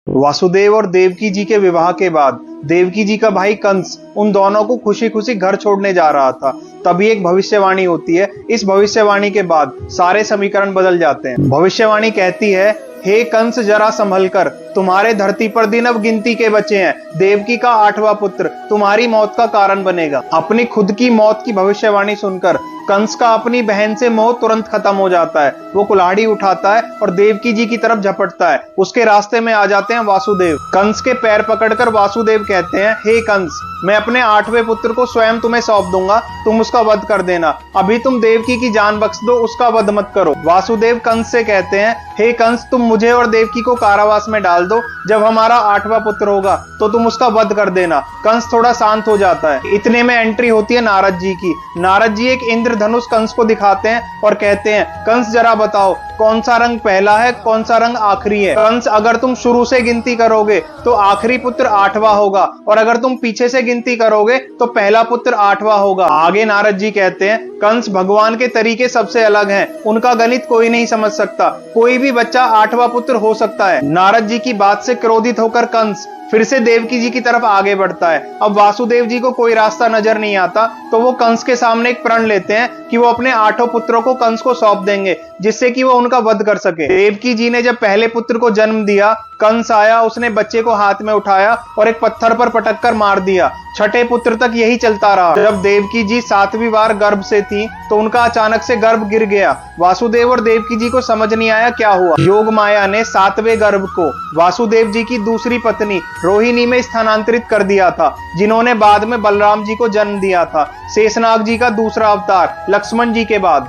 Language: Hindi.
वासुदेव और देवकी जी के विवाह के बाद देवकी जी का भाई कंस उन दोनों को खुशी खुशी घर छोड़ने जा रहा था। तभी एक भविष्यवाणी होती है। इस भविष्यवाणी के बाद सारे समीकरण बदल जाते हैं। भविष्यवाणी कहती है, हे कंस जरा संभल कर, तुम्हारे धरती पर दिन अब गिनती के बचे हैं। देवकी का 8वां पुत्र तुम्हारी मौत का कारण बनेगा। अपनी खुद की मौत की भविष्यवाणी सुनकर कंस का अपनी बहन से मोह तुरंत खत्म हो जाता है। वो कुल्हाड़ी उठाता है और देवकी जी की तरफ झपटता है। उसके रास्ते में आ जाते हैं वासुदेव। कंस के पैर पकड़कर वासुदेव कहते हैं, हे कंस, मैं अपने 8वें पुत्र को स्वयं तुम्हें सौंप दूंगा, तुम उसका वध कर देना। अभी तुम देवकी की जान बख्श दो, उसका वध मत करो। वासुदेव कंस से कहते हैं, हे कंस, तुम मुझे और देवकी को कारावास में डाल दो। जब हमारा 8वां पुत्र होगा तो तुम उसका वध कर देना। कंस थोड़ा शांत हो जाता है। इतने में एंट्री होती है नारद जी की। नारद जी एक इंद्रधनुष कंस को दिखाते हैं और कहते हैं, कंस जरा बताओ कौन सा रंग पहला है, कौन सा रंग आखिरी है। कंस, अगर तुम शुरू से गिनती करोगे तो आखिरी पुत्र 8वां होगा, और अगर तुम पीछे से गिनती करोगे तो पहला पुत्र 8वां होगा। आगे नारद जी कहते हैं, कंस, भगवान के तरीके सबसे अलग हैं, उनका गणित कोई नहीं समझ सकता। कोई भी बच्चा 8वां पुत्र हो सकता है। नारद जी की बात से क्रोधित होकर कंस फिर से देवकी जी की तरफ आगे बढ़ता है। अब वासुदेव जी को कोई रास्ता नजर नहीं आता, तो वो कंस के सामने एक प्रण लेते हैं कि वो अपने 8 पुत्रों को कंस को सौंप देंगे, जिससे कि वो उनका वध कर सके। देवकी जी ने जब पहले पुत्र को जन्म दिया, कंस आया, उसने बच्चे को हाथ में उठाया और एक पत्थर पर पटक कर मार दिया। 6ठे पुत्र तक यही चलता रहा। जब देवकी जी 7वीं बार गर्भ से थी तो उनका अचानक से गर्भ गिर गया। वासुदेव और देवकी जी को समझ नहीं आया क्या हुआ। योग माया ने 7वें गर्भ को वासुदेव जी की दूसरी पत्नी रोहिणी में स्थानांतरित कर दिया था, जिन्होंने बाद में बलराम जी को जन्म दिया था। शेषनाग जी का दूसरा अवतार लक्ष्मण जी के बाद।